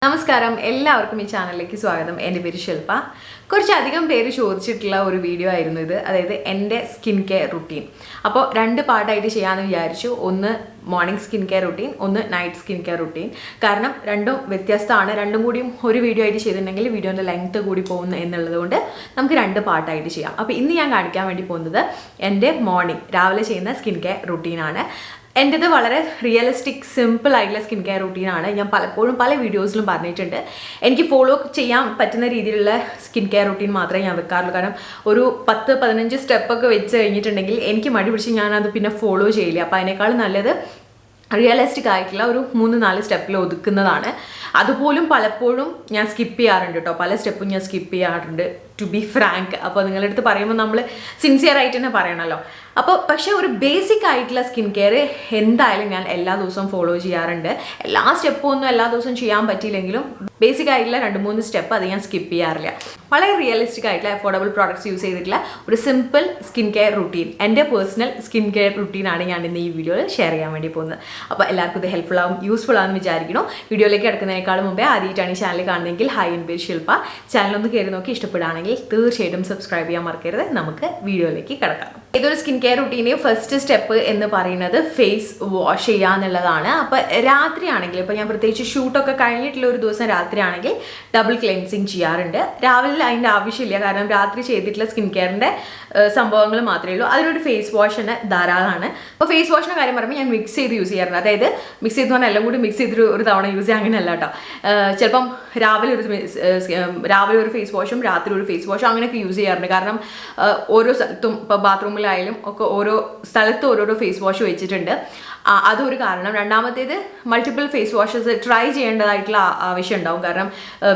നമസ്കാരം എല്ലാവർക്കും ഈ ചാനലിലേക്ക് സ്വാഗതം. എൻ്റെ പേര് ശില്പ. കുറച്ചധികം പേര് ചോദിച്ചിട്ടുള്ള ഒരു വീഡിയോ ആയിരുന്നു ഇത്, അതായത് എൻ്റെ സ്കിൻ കെയർ റുട്ടീൻ. അപ്പോൾ രണ്ട് പാർട്ടായിട്ട് ചെയ്യാമെന്ന് വിചാരിച്ചു. ഒന്ന് മോർണിംഗ് സ്കിൻ കെയർ റുട്ടീൻ, ഒന്ന് നൈറ്റ് സ്കിൻ കെയർ റുട്ടീൻ. കാരണം രണ്ടും വ്യത്യസ്തമാണ്. രണ്ടും കൂടിയും ഒരു വീഡിയോ ആയിട്ട് ചെയ്തിട്ടുണ്ടെങ്കിൽ വീഡിയോൻ്റെ ലെങ്ത്ത് കൂടി പോകുന്നു എന്നുള്ളത് കൊണ്ട് നമുക്ക് രണ്ട് പാർട്ടായിട്ട് ചെയ്യാം. അപ്പോൾ ഇന്ന് ഞാൻ കാണിക്കാൻ വേണ്ടി പോകുന്നത് എൻ്റെ മോർണിംഗ് രാവിലെ ചെയ്യുന്ന സ്കിൻ കെയർ റുട്ടീനാണ്. എൻ്റെത് വളരെ റിയലിസ്റ്റിക് സിമ്പിൾ ആയിട്ടുള്ള സ്കിൻ കെയർ റുട്ടീനാണ്. ഞാൻ പലപ്പോഴും പല വീഡിയോസിലും പറഞ്ഞിട്ടുണ്ട്. എനിക്ക് ഫോളോ ചെയ്യാൻ പറ്റുന്ന രീതിയിലുള്ള സ്കിൻ കെയർ റുട്ടീൻ മാത്രമേ ഞാൻ വെക്കാറുള്ളൂ. കാരണം ഒരു 10-15 സ്റ്റെപ്പൊക്കെ വെച്ച് കഴിഞ്ഞിട്ടുണ്ടെങ്കിൽ എനിക്ക് മടി പിടിച്ച് ഞാനത് പിന്നെ ഫോളോ ചെയ്യില്ല. അപ്പോൾ അതിനേക്കാൾ നല്ലത് റിയലിസ്റ്റിക് ആയിട്ടുള്ള ഒരു 3-4 സ്റ്റെപ്പിൽ ഒതുക്കുന്നതാണ്. അതുപോലും പലപ്പോഴും ഞാൻ സ്കിപ്പ് ചെയ്യാറുണ്ട് കേട്ടോ. പല സ്റ്റെപ്പും ഞാൻ സ്കിപ്പ് ചെയ്യാറുണ്ട്, ടു ബി ഫ്രാങ്ക്. അപ്പോൾ നിങ്ങളുടെ അടുത്ത് പറയുമ്പോൾ നമ്മൾ സിൻസിയർ ആയിട്ട് തന്നെ പറയണമല്ലോ. അപ്പോൾ പക്ഷേ ഒരു ബേസിക് ആയിട്ടുള്ള സ്കിൻ കെയർ എന്തായാലും ഞാൻ എല്ലാ ദിവസവും ഫോളോ ചെയ്യാറുണ്ട്. എല്ലാ സ്റ്റെപ്പും ഒന്നും എല്ലാ ദിവസവും ചെയ്യാൻ പറ്റിയില്ലെങ്കിലും ബേസിക് ആയിട്ടുള്ള 2-3 സ്റ്റെപ്പ് അത് ഞാൻ സ്കിപ്പ് ചെയ്യാറില്ല. വളരെ റിയലിസ്റ്റിക് ആയിട്ടുള്ള അഫോർഡബിൾ പ്രോഡക്ട്സ് യൂസ് ചെയ്തിട്ടുള്ള ഒരു സിമ്പിൾ സ്കിൻ കെയർ റുട്ടീൻ, എൻ്റെ പേഴ്സണൽ സ്കിൻ കെയർ റുട്ടീനാണ് ഞാൻ ഇന്ന് ഈ വീഡിയോയിൽ ഷെയർ ചെയ്യാൻ വേണ്ടി പോകുന്നത്. അപ്പോൾ എല്ലാവർക്കും ഇത് ഹെൽപ്ഫുൾ ആവും, യൂസ്ഫുൾ ആണെന്ന് വിചാരിക്കണം. വീഡിയോയിലേക്ക് കിടക്കുന്നതിനേക്കാളും മുമ്പേ ആദ്യമായിട്ടാണ് ഈ ചാനൽ കാണുന്നതെങ്കിൽ ഹായ്, എൻ്റെ പേര് ശില്പ. ചാനലൊന്ന് കയറി നോക്കി ഇഷ്ടപ്പെടുകയാണെങ്കിൽ തീർച്ചയായിട്ടും സബ്സ്ക്രൈബ് ചെയ്യാൻ മറക്കരുത്. നമുക്ക് വീഡിയോയിലേക്ക് കിടക്കാം. ഇതൊരു സ്കിൻ കെയർ റുട്ടീന് ഫസ്റ്റ് സ്റ്റെപ്പ് എന്ന് പറയുന്നത് ഫേസ് വാഷ് ചെയ്യുക എന്നുള്ളതാണ്. അപ്പോൾ രാത്രിയാണെങ്കിൽ, ഇപ്പോൾ ഞാൻ പ്രത്യേകിച്ച് ഷൂട്ടൊക്കെ കഴിഞ്ഞിട്ടുള്ള ഒരു ദിവസം രാത്രിയാണെങ്കിൽ ഡബിൾ ക്ലെൻസിങ് ചെയ്യാറുണ്ട്. രാവിലെ അതിൻ്റെ ആവശ്യമില്ല, കാരണം രാത്രി ചെയ്തിട്ടുള്ള സ്കിൻ കെയറിൻ്റെ സംഭവങ്ങൾ മാത്രമേ ഉള്ളൂ. അതിനൊരു ഫേസ് വാഷ് തന്നെ ധാരാളമാണ്. അപ്പോൾ ഫേസ് വാഷിൻ്റെ കാര്യം പറയുമ്പോൾ ഞാൻ മിക്സ് ചെയ്ത് യൂസ് ചെയ്യാറുണ്ട്. അതായത് മിക്സ് ചെയ്ത് പറഞ്ഞാൽ എല്ലാം കൂടി മിക്സ് ചെയ്തിട്ട് ഒരു തവണ യൂസ് ചെയ്യാൻ അങ്ങനെയല്ല കേട്ടോ. ചിലപ്പം രാവിലെ ഒരു ഫേസ് വാഷും രാത്രി ഒരു ഫേസ് വാഷും അങ്ങനെയൊക്കെ യൂസ് ചെയ്യാറുണ്ട്. കാരണം ഓരോ സ്ഥലത്തും ഇപ്പോൾ ബാത്റൂമിലായാലും ഒക്കെ ഓരോ സ്ഥലത്ത് ഓരോരോ ഫേസ് വാഷ് വെച്ചിട്ടുണ്ട്. അതൊരു കാരണം. രണ്ടാമത്തേത് മൾട്ടിപ്പിൾ ഫേസ് വാഷസ് ട്രൈ ചെയ്യേണ്ടതായിട്ടുള്ള ആവശ്യം ഉണ്ടാവും. കാരണം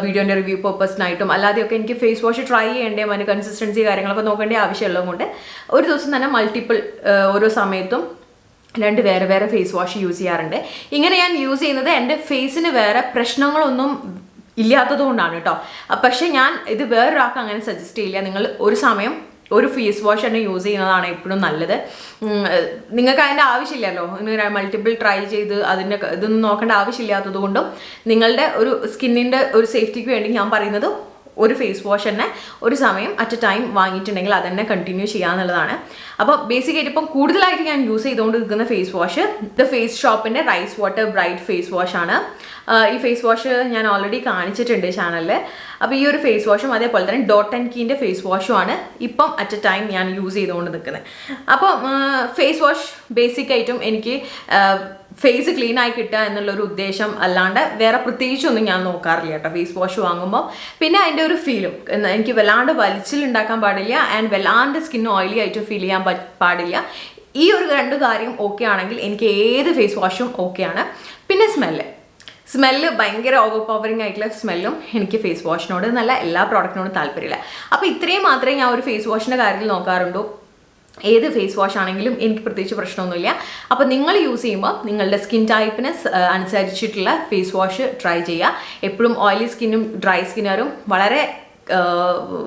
വീഡിയോൻ്റെ റിവ്യൂ പർപ്പസിനായിട്ടും അല്ലാതെയൊക്കെ എനിക്ക് ഫേസ് വാഷ് ട്രൈ ചെയ്യേണ്ടേ, അതിന് കൺസിസ്റ്റൻസി കാര്യങ്ങളൊക്കെ നോക്കേണ്ട ആവശ്യമുള്ളത് കൊണ്ട് ഒരു ദിവസം തന്നെ മൾട്ടിപ്പിൾ ഓരോ സമയത്തും 2 വേറെ ഫേസ് വാഷ് യൂസ് ചെയ്യാറുണ്ട്. ഇങ്ങനെ ഞാൻ യൂസ് ചെയ്യുന്നത് എൻ്റെ ഫേസിന് വേറെ പ്രശ്നങ്ങളൊന്നും ഇല്ലാത്തത് കൊണ്ടാണ് കേട്ടോ. പക്ഷേ ഞാൻ ഇത് വേറൊരാൾക്ക് അങ്ങനെ സജസ്റ്റ് ചെയ്യില്ല. നിങ്ങൾ ഒരു സമയം ഒരു ഫേസ് വാഷ് തന്നെ യൂസ് ചെയ്യുന്നതാണ് എപ്പോഴും നല്ലത്. നിങ്ങൾക്ക് അതിൻ്റെ ആവശ്യമില്ലല്ലോ, നിങ്ങൾ മൾട്ടിപ്പിൾ ട്രൈ ചെയ്ത് അതിൻ്റെ ഇതൊന്നും നോക്കേണ്ട ആവശ്യമില്ലാത്തത് കൊണ്ടും നിങ്ങളുടെ ഒരു സ്കിന്നിൻ്റെ ഒരു സേഫ്റ്റിക്ക് വേണ്ടി ഞാൻ പറയുന്നത് ഒരു ഫേസ് വാഷ് തന്നെ ഒരു സമയം അറ്റ് എ ടൈം വാങ്ങിയിട്ടുണ്ടെങ്കിൽ അത് തന്നെ കണ്ടിന്യൂ ചെയ്യാന്നുള്ളതാണ്. അപ്പോൾ ബേസിക്കായിട്ട് ഇപ്പം കൂടുതലായിട്ട് ഞാൻ യൂസ് ചെയ്തുകൊണ്ട് നിൽക്കുന്ന ഫേസ് വാഷ് ദ ഫേസ് ഷോപ്പിൻ്റെ റൈസ് വാട്ടർ ബ്രൈറ്റ് ഫേസ് വാഷാണ്. ഈ ഫേസ് വാഷ് ഞാൻ ഓൾറെഡി കാണിച്ചിട്ടുണ്ട് ചാനലിൽ. അപ്പോൾ ഈ ഒരു ഫേസ് വാഷും അതേപോലെ തന്നെ ഡോട്ട് ആൻഡ് കീൻ്റെ ഫേസ് വാഷുമാണ് ഇപ്പം അറ്റ് എ ടൈം ഞാൻ യൂസ് ചെയ്തുകൊണ്ട് നിൽക്കുന്നത്. അപ്പോൾ ഫേസ് വാഷ് ബേസിക്കായിട്ടും എനിക്ക് ഫേസ് ക്ലീൻ ആയി കിട്ടുക എന്നുള്ളൊരു ഉദ്ദേശം അല്ലാണ്ട് വേറെ പ്രത്യേകിച്ചൊന്നും ഞാൻ നോക്കാറില്ല കേട്ടോ ഫേസ് വാഷ് വാങ്ങുമ്പോൾ. പിന്നെ അതിൻ്റെ ഒരു ഫീലും എനിക്ക് വല്ലാണ്ട് വലിച്ചിലുണ്ടാക്കാൻ പാടില്ല, ആൻഡ് വല്ലാണ്ട് സ്കിൻ ഓയിലി ആയിട്ട് ഫീൽ ചെയ്യാൻ പാടില്ല. ഈ ഒരു 2 കാര്യം ഓക്കെ ആണെങ്കിൽ എനിക്ക് ഏത് ഫേസ് വാഷും ഓക്കെയാണ്. പിന്നെ സ്മെല്ല് ഭയങ്കര ഓവർ പവറിങ് ആയിട്ടുള്ള സ്മെല്ലും എനിക്ക് ഫേസ് വാഷിനോട് നല്ല എല്ലാ പ്രോഡക്റ്റിനോടും താല്പര്യമില്ല. അപ്പോൾ ഇത്രയും മാത്രമേ ഞാൻ ഒരു ഫേസ് വാഷിൻ്റെ കാര്യത്തിൽ നോക്കാറുള്ളൂ. ഏത് ഫേസ് വാഷ് ആണെങ്കിലും എനിക്ക് പ്രത്യേകിച്ച് പ്രശ്നമൊന്നുമില്ല. അപ്പോൾ നിങ്ങൾ യൂസ് ചെയ്യുമ്പോൾ നിങ്ങളുടെ സ്കിൻ ടൈപ്പിന് അനുസരിച്ചിട്ടുള്ള ഫേസ് വാഷ് ട്രൈ ചെയ്യുക. എപ്പോഴും ഓയിലി സ്കിന്നും ഡ്രൈ സ്കിന്നറും വളരെ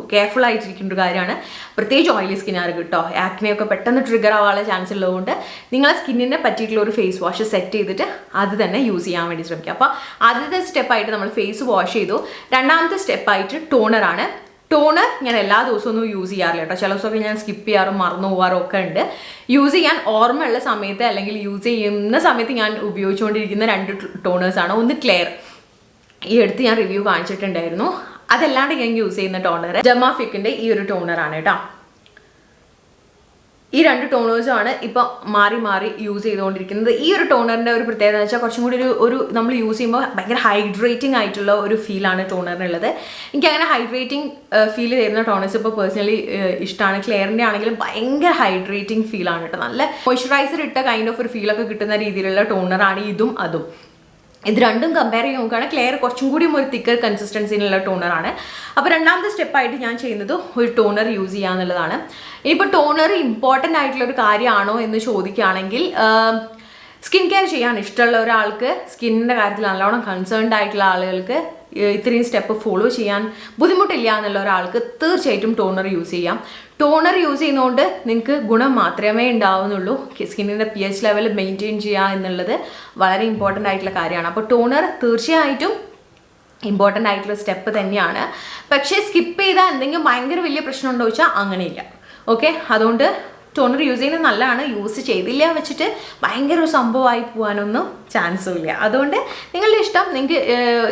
കെയർഫുൾ ആയിട്ടിരിക്കേണ്ട ഒരു കാര്യമാണ്. പ്രത്യേകിച്ച് ഓയിലി സ്കിന്നാർ കേട്ടോ. ആക്നെയൊക്കെ പെട്ടെന്ന് ട്രിഗർ ആവാനുള്ള ചാൻസ് ഉള്ളതുകൊണ്ട് നിങ്ങളെ സ്കിന്നിനെ പറ്റിയിട്ടുള്ള ഒരു ഫേസ് വാഷ് സെറ്റ് ചെയ്തിട്ട് അത് തന്നെ യൂസ് ചെയ്യാൻ വേണ്ടി ശ്രമിക്കുക. അപ്പോൾ ആദ്യത്തെ സ്റ്റെപ്പായിട്ട് നമ്മൾ ഫേസ് വാഷ് ചെയ്തു. രണ്ടാമത്തെ സ്റ്റെപ്പായിട്ട് ടോണറാണ്. ടോണർ ഞാൻ എല്ലാ ദിവസവും ഒന്നും യൂസ് ചെയ്യാറില്ല കേട്ടോ. ചില ദിവസമൊക്കെ ഞാൻ സ്കിപ്പ് ചെയ്യാറും മറന്നു പോകാറും ഒക്കെ ഉണ്ട്. യൂസ് ചെയ്യാൻ ഓർമ്മയുള്ള സമയത്ത് അല്ലെങ്കിൽ യൂസ് ചെയ്യുന്ന സമയത്ത് ഞാൻ ഉപയോഗിച്ചുകൊണ്ടിരിക്കുന്ന 2 ടോണേഴ്സാണ്. ഒന്ന് ക്ലെയർ, ഈ അടുത്ത് ഞാൻ റിവ്യൂ കാണിച്ചിട്ടുണ്ടായിരുന്നു. അതല്ലാണ്ട് ഞാൻ യൂസ് ചെയ്യുന്ന ടോണർ ഡെമാഫിക്കിൻ്റെ ഈ ഒരു ടോണറാണ് കേട്ടോ. ഈ 2 ടോണേഴ്സുമാണ് ഇപ്പം മാറി യൂസ് ചെയ്തുകൊണ്ടിരിക്കുന്നത്. ഈ ഒരു ടോണറിൻ്റെ ഒരു പ്രത്യേകത എന്ന് വെച്ചാൽ കുറച്ചും കൂടി ഒരു നമ്മൾ യൂസ് ചെയ്യുമ്പോൾ ഭയങ്കര ഹൈഡ്രേറ്റിംഗ് ആയിട്ടുള്ള ഒരു ഫീലാണ് ടോണറിനുള്ളത്. എനിക്ക് അങ്ങനെ ഹൈഡ്രേറ്റിംഗ് ഫീൽ തരുന്ന ടോണേഴ്സ് ഇപ്പോൾ പേഴ്സണലി ഇഷ്ടമാണ്. ക്ലെയറിൻ്റെ ആണെങ്കിലും ഭയങ്കര ഹൈഡ്രേറ്റിംഗ് ഫീലാണ് കേട്ടോ. നല്ല മോയ്സ്ചറൈസർ ഇട്ട കൈൻഡ് ഓഫ് ഒരു ഫീലൊക്കെ കിട്ടുന്ന രീതിയിലുള്ള ടോണറാണ് ഇതും അതും. ഇത് രണ്ടും കമ്പയർ ചെയ്ത് നോക്കുകയാണെങ്കിൽ ക്ലെയർ കുറച്ചും കൂടിയും ഒരു തിക്കർ കൺസിസ്റ്റൻസിനുള്ള ടോണറാണ്. അപ്പോൾ രണ്ടാമത്തെ സ്റ്റെപ്പായിട്ട് ഞാൻ ചെയ്യുന്നത് ഒരു ടോണർ യൂസ് ചെയ്യുക എന്നുള്ളതാണ്. ഇനിയിപ്പോൾ ടോണർ ഇമ്പോർട്ടൻ്റ് ആയിട്ടുള്ള ഒരു കാര്യമാണോ എന്ന് ചോദിക്കുകയാണെങ്കിൽ സ്കിൻ കെയർ ചെയ്യാൻ ഇഷ്ടമുള്ള ഒരാൾക്ക്, സ്കിന്നിൻ്റെ കാര്യത്തിൽ നല്ലോണം കൺസേൺഡ് ആയിട്ടുള്ള ആളുകൾക്ക്, ഇത്രയും സ്റ്റെപ്പ് ഫോളോ ചെയ്യാൻ ബുദ്ധിമുട്ടില്ല എന്നുള്ള ഒരാൾക്ക് തീർച്ചയായിട്ടും ടോണർ യൂസ് ചെയ്യാം. ടോണർ യൂസ് ചെയ്യുന്നതുകൊണ്ട് നിങ്ങൾക്ക് ഗുണം മാത്രമേ ഉണ്ടാവുന്നുള്ളൂ. സ്കിന്നിൻ്റെ pH ലെവൽ മെയിൻറ്റെയിൻ ചെയ്യുക എന്നുള്ളത് വളരെ ഇമ്പോർട്ടൻ്റ് ആയിട്ടുള്ള കാര്യമാണ്. അപ്പോൾ ടോണർ തീർച്ചയായിട്ടും ഇമ്പോർട്ടൻ്റ് ആയിട്ടുള്ള സ്റ്റെപ്പ് തന്നെയാണ്. പക്ഷേ സ്കിപ്പ് ചെയ്താൽ എന്തെങ്കിലും ഭയങ്കര വലിയ പ്രശ്നം ഉണ്ടോ ചോദിച്ചാൽ അങ്ങനെയില്ല. ഓക്കെ, അതുകൊണ്ട് ടോണർ യൂസ് ചെയ്യുന്നത് നല്ലതാണ്. യൂസ് ചെയ്തില്ല വെച്ചിട്ട് ഭയങ്കര ഒരു സംഭവമായി പോകാനൊന്നും ചാൻസും ഇല്ല. അതുകൊണ്ട് നിങ്ങളുടെ ഇഷ്ടം. നിങ്ങൾക്ക്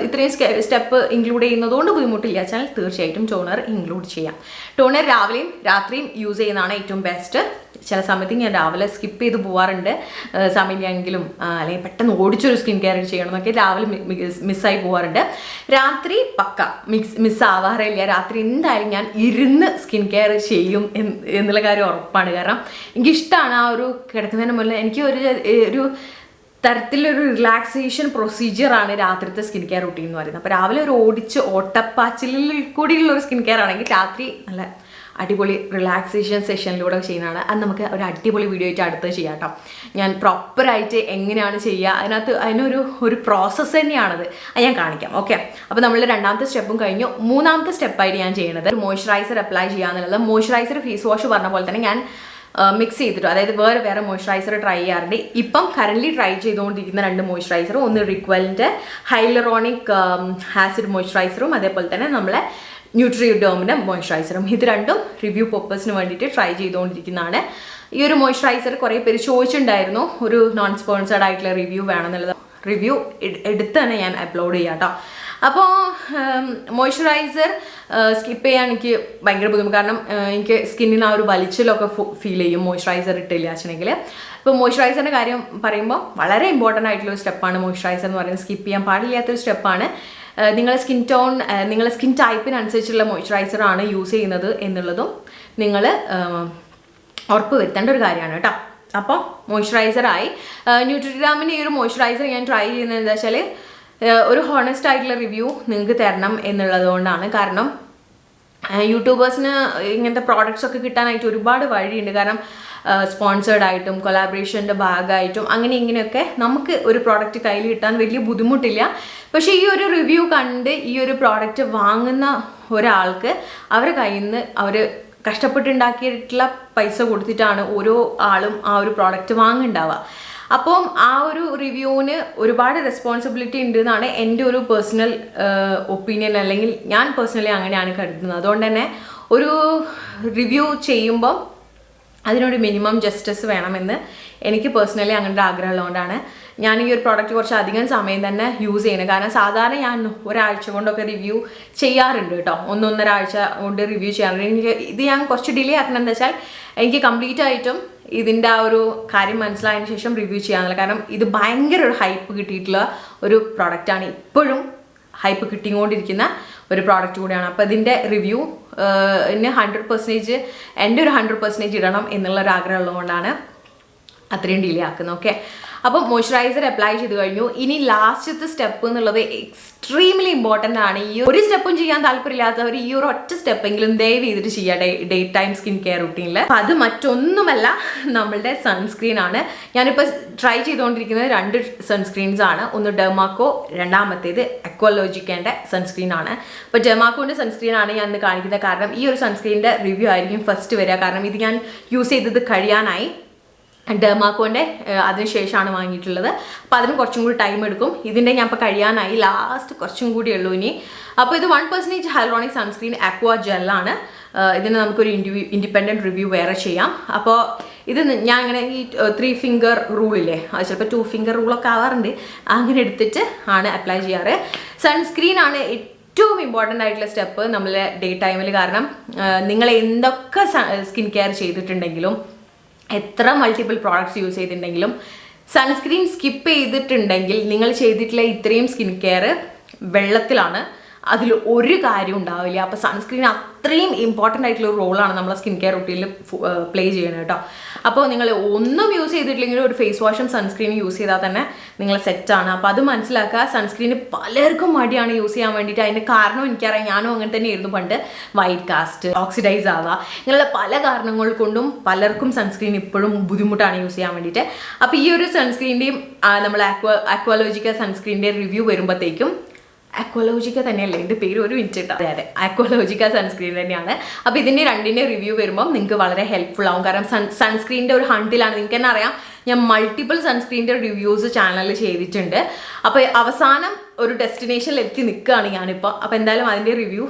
ഇത്രയും സ്റ്റെപ്പ് ഇൻക്ലൂഡ് ചെയ്യുന്നതുകൊണ്ട് ബുദ്ധിമുട്ടില്ല വെച്ചാൽ തീർച്ചയായിട്ടും ടോണർ ഇൻക്ലൂഡ് ചെയ്യാം. ടോണർ രാവിലെയും രാത്രിയും യൂസ് ചെയ്യുന്നതാണ് ഏറ്റവും ബെസ്റ്റ്. ചില സമയത്ത് ഞാൻ രാവിലെ സ്കിപ്പ് ചെയ്ത് പോകാറുണ്ട്, സമയമെങ്കിലും അല്ലെങ്കിൽ പെട്ടെന്ന് ഓടിച്ചൊരു സ്കിൻ കെയർ ചെയ്യണം എന്നൊക്കെ രാവിലെ മിസ്സായി പോകാറുണ്ട്. രാത്രി പക്ക മിസ്സാവാറില്ല. രാത്രി എന്തായാലും ഞാൻ ഇരുന്ന് സ്കിൻ കെയർ ചെയ്യും എന്നുള്ള കാര്യം ഉറപ്പാണ്. കാരണം എനിക്കിഷ്ടമാണ് ആ ഒരു കിടക്കുന്നതിന് മുന്നേ എനിക്ക് ഒരു തരത്തിലൊരു റിലാക്സേഷൻ പ്രൊസീജിയറാണ് രാത്രിത്തെ സ്കിൻ കെയർ റൂട്ടീൻ എന്ന് പറയുന്നത്. അപ്പോൾ രാവിലെ ഒരു ഓട്ടപ്പാച്ചിലിൽ കൂടിയുള്ള ഒരു സ്കിൻ കെയർ ആണെങ്കിൽ രാത്രി നല്ല അടിപൊളി റിലാക്സേഷൻ സെഷനിലൂടെ ചെയ്യുന്നതാണ്. അത് നമുക്ക് ഒരു അടിപൊളി വീഡിയോ ആയിട്ട് അടുത്ത് ചെയ്യാം കേട്ടോ. ഞാൻ പ്രോപ്പറായിട്ട് എങ്ങനെയാണ് ചെയ്യുക, അതിനൊരു പ്രോസസ്സ് തന്നെയാണത്. അത് ഞാൻ കാണിക്കാം. ഓക്കെ, അപ്പോൾ നമ്മൾ രണ്ടാമത്തെ സ്റ്റെപ്പും കഴിഞ്ഞു. മൂന്നാമത്തെ സ്റ്റെപ്പായിട്ട് ഞാൻ ചെയ്യുന്നത് മോയ്സ്ചറൈസർ അപ്ലൈ ചെയ്യാന്നുള്ളത്. മോയ്സ്ചറൈസർ ഫേസ് വാഷ് പറഞ്ഞ പോലെ തന്നെ ഞാൻ മിക്സ് ചെയ്തിട്ട്, അതായത് വേറെ മോയ്സ്ചറൈസർ ട്രൈ ചെയ്യാറുണ്ട്. ഇപ്പം കറൻ്റ്ലി ട്രൈ ചെയ്തുകൊണ്ടിരിക്കുന്ന 2 മോയ്സ്ചറൈസറും, ഒന്ന് റിക്വലിൻ്റെ ഹൈലറോണിക് ആസിഡ് മോയ്സ്ചറൈസറും അതേപോലെ തന്നെ നമ്മളെ ന്യൂട്രിഡേമിൻ്റെ മോയ്സ്ചറൈസറും. ഇത് രണ്ടും റിവ്യൂ പർപ്പസിന് വേണ്ടിയിട്ട് ട്രൈ ചെയ്തുകൊണ്ടിരിക്കുന്നതാണ്. ഈ ഒരു മോയ്സ്ചറൈസർ കുറേ പേര് ചോദിച്ചിട്ടുണ്ടായിരുന്നു ഒരു നോൺ സ്പോൺസേർഡ് ആയിട്ടുള്ള റിവ്യൂ വേണമെന്നുള്ളത്. റിവ്യൂ എടുത്ത് തന്നെ ഞാൻ അപ്ലോഡ് ചെയ്യാം കേട്ടോ. അപ്പോൾ മോയ്സ്ചറൈസർ സ്കിപ്പ് ചെയ്യാൻ എനിക്ക് ഭയങ്കര ബുദ്ധിമുട്ട്. കാരണം എനിക്ക് സ്കിന്നിന് ആ ഒരു വലിച്ചിലൊക്കെ ഫീൽ ചെയ്യും മോയ്സ്ചറൈസർ ഇട്ടില്ല വെച്ചിട്ടുണ്ടെങ്കിൽ. ഇപ്പോൾ മോയ്സ്ചറൈസറിൻ്റെ കാര്യം പറയുമ്പോൾ വളരെ ഇമ്പോർട്ടൻ്റ് ആയിട്ടുള്ള സ്റ്റെപ്പാണ് മോയ്സ്ചറൈസർ എന്ന് പറയുന്നത്. സ്കിപ്പ് ചെയ്യാൻ പാടില്ലാത്തൊരു സ്റ്റെപ്പാണ്. നിങ്ങളുടെ നിങ്ങളുടെ സ്കിൻ ടൈപ്പിനനുസരിച്ചുള്ള മോയ്സ്ചറൈസറാണ് യൂസ് ചെയ്യുന്നത് എന്നുള്ളതും നിങ്ങൾ ഉറപ്പ് വരുത്തേണ്ട ഒരു കാര്യമാണ് കേട്ടോ. അപ്പോൾ മോയ്സ്ചറൈസറായി. ന്യൂട്രിഡാമിൻ്റെ ഈ ഒരു മോയ്സ്ചറൈസർ ഞാൻ ട്രൈ ചെയ്യുന്നത് എന്താ വെച്ചാൽ ഒരു ഹോണസ്റ്റ് ആയിട്ടുള്ള റിവ്യൂ നിങ്ങൾക്ക് തരണം എന്നുള്ളത് കൊണ്ടാണ്. കാരണം യൂട്യൂബേഴ്സിന് ഇങ്ങനത്തെ പ്രോഡക്റ്റ്സ് ഒക്കെ കിട്ടാനായിട്ട് ഒരുപാട് വഴിയുണ്ട്. കാരണം സ്പോൺസേർഡ് ആയിട്ടും കൊളാബറേഷൻ്റെ ഭാഗമായിട്ടും അങ്ങനെ ഇങ്ങനെയൊക്കെ നമുക്ക് ഒരു പ്രോഡക്റ്റ് കയ്യിൽ കിട്ടാൻ വലിയ ബുദ്ധിമുട്ടില്ല. പക്ഷേ ഈ ഒരു റിവ്യൂ കണ്ട് ഈ ഒരു പ്രോഡക്റ്റ് വാങ്ങുന്ന ഒരാൾക്ക് അവരുടെ കയ്യിൽ നിന്ന് അവർ കഷ്ടപ്പെട്ടുണ്ടാക്കിയിട്ടുള്ള പൈസ കൊടുത്തിട്ടാണ് ഓരോ ആളും ആ ഒരു പ്രോഡക്റ്റ് വാങ്ങുന്നുണ്ടാവുക. അപ്പം ആ ഒരു റിവ്യൂവിന് ഒരുപാട് റെസ്പോൺസിബിലിറ്റി ഉണ്ട് എന്നാണ് എൻ്റെ ഒരു പേഴ്സണൽ ഒപ്പീനിയൻ, അല്ലെങ്കിൽ ഞാൻ പേഴ്സണലി അങ്ങനെയാണ് കരുതുന്നത്. അതുകൊണ്ട് തന്നെ ഒരു റിവ്യൂ ചെയ്യുമ്പം അതിനൊരു മിനിമം ജസ്റ്റിസ് വേണമെന്ന് എനിക്ക് പേഴ്സണലി അങ്ങനെ ഒരു ആഗ്രഹമുള്ളതുകൊണ്ടാണ് ഞാൻ ഈ ഒരു പ്രോഡക്റ്റ് കുറച്ച് അധികം സമയം തന്നെ യൂസ് ചെയ്യുന്നത്. കാരണം സാധാരണ ഞാൻ ഒരാഴ്ച കൊണ്ടൊക്കെ റിവ്യൂ ചെയ്യാറുണ്ട് കേട്ടോ, 1-1.5 ആഴ്ച കൊണ്ട് റിവ്യൂ ചെയ്യാറുണ്ട്. ഇത് ഞാൻ കുറച്ച് ഡിലേ ആക്കണം എന്താ വെച്ചാൽ എനിക്ക് കംപ്ലീറ്റ് ആയിട്ടും ഇതിൻ്റെ ആ ഒരു കാര്യം മനസ്സിലായതിനു ശേഷം റിവ്യൂ ചെയ്യാമെന്നില്ല. കാരണം ഇത് ഭയങ്കര ഒരു ഹൈപ്പ് കിട്ടിയിട്ടുള്ള ഒരു പ്രോഡക്റ്റാണ്, ഇപ്പോഴും ഹൈപ്പ് കിട്ടിക്കൊണ്ടിരിക്കുന്ന ഒരു പ്രോഡക്റ്റ് കൂടിയാണ്. അപ്പോൾ ഇതിൻ്റെ റിവ്യൂ 100% എൻ്റെ ഒരു 100% ഇടണം എന്നുള്ളൊരു ആഗ്രഹം ഉള്ളതുകൊണ്ടാണ് അത്രയും ഡിലേ ആക്കുന്നത്. ഓക്കെ, അപ്പം മോയ്സ്ചറൈസർ അപ്ലൈ ചെയ്ത് കഴിഞ്ഞു. ഇനി ലാസ്റ്റത്തെ സ്റ്റെപ്പ് എന്നുള്ളത് എക്സ്ട്രീംലി ഇമ്പോർട്ടൻ്റ് ആണ്. ഈ ഒരു സ്റ്റെപ്പും ചെയ്യാൻ താല്പര്യമില്ലാത്തവർ ഈ ഒരു ഒറ്റ സ്റ്റെപ്പെങ്കിലും ദയവ് ചെയ്തിട്ട് ചെയ്യുക ഡേ ടൈം സ്കിൻ കെയർ റൂട്ടീനിൽ. അത് മറ്റൊന്നുമല്ല, നമ്മളുടെ സൺസ്ക്രീൻ ആണ്. ഞാനിപ്പോൾ ട്രൈ ചെയ്തുകൊണ്ടിരിക്കുന്നത് 2 സൺസ്ക്രീൻസ് ആണ്. ഒന്ന് ഡെർമാക്കോ, രണ്ടാമത്തേത് അക്വാലോജിക്കേൻ്റെ സൺസ്ക്രീൻ ആണ്. അപ്പോൾ ഡെർമാക്കോൻ്റെ സൺസ്ക്രീൻ ആണ് ഞാൻ ഇന്ന് കാണിക്കുന്നത്. കാരണം ഈ ഒരു സൺസ്ക്രീനിൻ്റെ റിവ്യൂ ആയിരിക്കും ഫസ്റ്റ് വരിക. കാരണം ഇത് ഞാൻ യൂസ് ചെയ്തത് കഴിയാനായി. ഡെർമാക്കോൻ്റെ അതിനുശേഷമാണ് വാങ്ങിയിട്ടുള്ളത്. അപ്പോൾ അതിന് കുറച്ചും കൂടി ടൈം എടുക്കും. ഇതിൻ്റെ ഞാൻ ഇപ്പോൾ കഴിയാനായി, ലാസ്റ്റ് കുറച്ചും കൂടി ഉള്ളൂ ഇനി. അപ്പോൾ ഇത് 1% ഹൈലറോണിക് സൺസ്ക്രീൻ അക്വാ ജെല്ലാണ്. ഇതിന് നമുക്കൊരു ഇൻഡിപെൻഡൻറ്റ് റിവ്യൂ വേറെ ചെയ്യാം. അപ്പോൾ ഇത് ഞാൻ ഇങ്ങനെ ഈ 3 ഫിംഗർ റൂളില്ലേ, അത് ചിലപ്പോൾ 2 ഫിംഗർ റൂളൊക്കെ ആവാറുണ്ട്, അങ്ങനെ എടുത്തിട്ട് ആണ് അപ്ലൈ ചെയ്യാറ്. സൺസ്ക്രീനാണ് ഏറ്റവും ഇമ്പോർട്ടൻ്റ് ആയിട്ടുള്ള സ്റ്റെപ്പ് നമ്മൾ ഡേ ടൈമിൽ. കാരണം നിങ്ങൾ എന്തൊക്കെ സ്കിൻ കെയർ ചെയ്തിട്ടുണ്ടെങ്കിലും, എത്ര മൾട്ടിപ്പിൾ പ്രോഡക്റ്റ്സ് യൂസ് ചെയ്തിട്ടുണ്ടെങ്കിലും, സൺസ്ക്രീൻ സ്കിപ്പ് ചെയ്തിട്ടുണ്ടെങ്കിൽ നിങ്ങൾ ചെയ്തിട്ടുള്ള ഇത്രയും സ്കിൻ കെയർ വെള്ളത്തിലാണ്, അതിൽ ഒരു കാര്യം ഉണ്ടാവില്ല. അപ്പോൾ സൺസ്ക്രീൻ അത്രയും ഇമ്പോർട്ടൻ്റ് ആയിട്ടുള്ള ഒരു റോളാണ് നമ്മളെ സ്കിൻ കെയർ റൂട്ടീനിൽ പ്ലേ ചെയ്യണം കേട്ടോ. അപ്പോൾ നിങ്ങൾ ഒന്നും യൂസ് ചെയ്തിട്ടില്ലെങ്കിൽ ഒരു ഫേസ് വാഷും സൺസ്ക്രീനും യൂസ് ചെയ്താൽ തന്നെ നിങ്ങൾ സെറ്റാണ്. അപ്പോൾ അത് മനസ്സിലാക്കുക. സൺസ്ക്രീന് പലർക്കും മടിയാണ് യൂസ് ചെയ്യാൻ വേണ്ടിയിട്ട്. അതിൻ്റെ കാരണം എനിക്കറിയാം, ഞാനും അങ്ങനെ തന്നെയായിരുന്നു പണ്ട്. വൈറ്റ് കാസ്റ്റ്, ഓക്സിഡൈസ് ആവുക, ഇങ്ങനെയുള്ള പല കാരണങ്ങൾ കൊണ്ടും പലർക്കും സൺസ്ക്രീൻ ഇപ്പോഴും ബുദ്ധിമുട്ടാണ് യൂസ് ചെയ്യാൻ വേണ്ടിയിട്ട്. അപ്പോൾ ഈ ഒരു സൺസ്ക്രീൻ്റെയും നമ്മൾ അക്വാലോജിക്ക സൺസ്ക്രീൻ്റെ റിവ്യൂ വരുമ്പോഴത്തേക്കും, അക്വാലോജിക്ക തന്നെയല്ലേ എൻ്റെ പേര്, ഒരു മിനിറ്റ് കേട്ടോ. അതെ, അക്വാലോജിക്ക സൺസ്ക്രീൻ തന്നെയാണ്. അപ്പോൾ ഇതിൻ്റെ 2ൻ്റെ റിവ്യൂ വരുമ്പം നിങ്ങൾക്ക് വളരെ ഹെൽപ്ഫുൾ ആവും. കാരണം സൺസ്ക്രീനിൻ്റെ ഒരു ഹണ്ടിലാണ്. നിങ്ങൾക്ക് തന്നെ അറിയാം, ഞാൻ മൾട്ടിപ്പിൾ സൺസ്ക്രീൻ്റെ റിവ്യൂസ് ചാനലിൽ ചെയ്തിട്ടുണ്ട്. അപ്പോൾ അവസാനം ഒരു ഡെസ്റ്റിനേഷനിൽ എത്തി നിൽക്കുകയാണ് ഞാനിപ്പോൾ. അപ്പോൾ എന്തായാലും അതിൻ്റെ റിവ്യൂ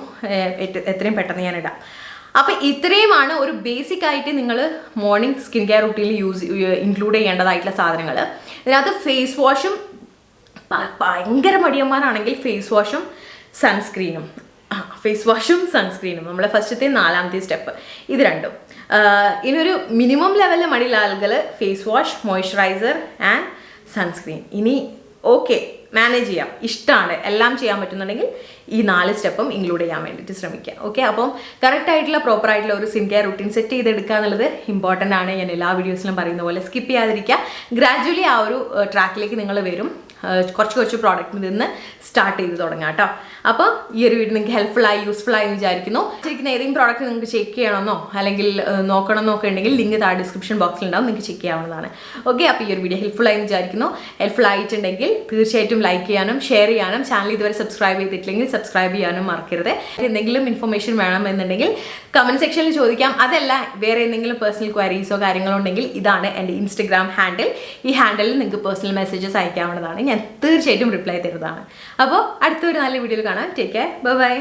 എത്രയും പെട്ടെന്ന് ഞാൻ ഇടാം. അപ്പോൾ ഇത്രയുമാണ് ഒരു ബേസിക് ആയിട്ട് നിങ്ങൾ മോർണിംഗ് സ്കിൻ കെയർ റൂട്ടീനിൽ ഇൻക്ലൂഡ് ചെയ്യേണ്ടതായിട്ടുള്ള സാധനങ്ങൾ. ഇതിനകത്ത് ഫേസ് വാഷും ഭയങ്കര മടിയന്മാരാണെങ്കിൽ ഫേസ് വാഷും സൺസ്ക്രീനും നമ്മളെ ഫസ്റ്റത്തെ 4ാമത്തെ സ്റ്റെപ്പ് ഇത് രണ്ടും. ഇനിയൊരു മിനിമം ലെവലിൽ മടിയുള്ള ആളുകൾ face wash, moisturiser and sunscreen. ഇനി ഓക്കെ മാനേജ് ചെയ്യാം, ഇഷ്ടമാണ്, എല്ലാം ചെയ്യാൻ പറ്റുന്നുണ്ടെങ്കിൽ ഈ 4 സ്റ്റെപ്പും ഇൻക്ലൂഡ് ചെയ്യാൻ വേണ്ടിയിട്ട് ശ്രമിക്കുക. ഓക്കെ, അപ്പം കറക്റ്റായിട്ടുള്ള പ്രോപ്പറായിട്ടുള്ള ഒരു സ്കിൻ കെയർ റൂട്ടീൻ സെറ്റ് ചെയ്തെടുക്കുക എന്നുള്ളത് ഇമ്പോർട്ടൻ്റ് ആണ്. ഞാൻ എല്ലാ വീഡിയോസിലും പറയുന്ന പോലെ സ്കിപ്പ് ചെയ്യാതിരിക്കുക. ഗ്രാജുവലി ആ ഒരു ട്രാക്കിലേക്ക് നിങ്ങൾ വരും. കുറച്ച് പ്രോഡക്റ്റിൽ നിന്ന് സ്റ്റാർട്ട് ചെയ്ത് തുടങ്ങാം കേട്ടോ. അപ്പോൾ ഈ ഒരു വീഡിയോ നിങ്ങൾക്ക് ഹെൽപ്ഫുള്ളായി യൂസ്ഫുള്ളായി വിചാരിക്കുന്നു. ശരിക്കും ഏതെങ്കിലും പ്രോഡക്റ്റ് നിങ്ങൾക്ക് ചെക്ക് ചെയ്യണമെന്നോ അല്ലെങ്കിൽ നോക്കണമെന്നൊക്കെ ഉണ്ടെങ്കിൽ ലിങ്ക് താഴെ ഡിസ്ക്രിപ്ഷൻ ബോക്സിൽ ഉണ്ടാവും, നിങ്ങൾക്ക് ചെക്ക് ചെയ്യാവുന്നതാണ്. ഓക്കെ, അപ്പോൾ ഈ ഒരു വീഡിയോ ഹെൽപ്ഫുള്ളായി വിചാരിക്കുന്നു. ഹെൽപ്ഫുൾ ആയിട്ടുണ്ടെങ്കിൽ തീർച്ചയായിട്ടും ലൈക്ക് ചെയ്യാനും ഷെയർ ചെയ്യാനും ചാനൽ ഇതുവരെ സബ്സ്ക്രൈബ് ചെയ്തിട്ടില്ലെങ്കിൽ സബ്സ്ക്രൈബ് ചെയ്യാനും മറക്കരുത്. എന്തെങ്കിലും ഇൻഫർമേഷൻ വേണമെന്നുണ്ടെങ്കിൽ കമൻറ്റ് സെക്ഷനിൽ ചോദിക്കാം. അതല്ല വേറെ എന്തെങ്കിലും പേഴ്സണൽ ക്വയറീസോ കാര്യങ്ങളോ ഉണ്ടെങ്കിൽ ഇതാണ് എൻ്റെ ഇൻസ്റ്റഗ്രാം ഹാൻഡിൽ. ഈ ഹാൻഡിലിൽ നിങ്ങൾക്ക് പേഴ്സണൽ മെസ്സേജസ് അയക്കാവുന്നതാണ്. ഞാൻ തീർച്ചയായിട്ടും റിപ്ലൈ തരുന്നതാണ്. അപ്പോൾ അടുത്തൊരു നല്ല വീഡിയോയിൽ കാണാം. Take care, bye bye.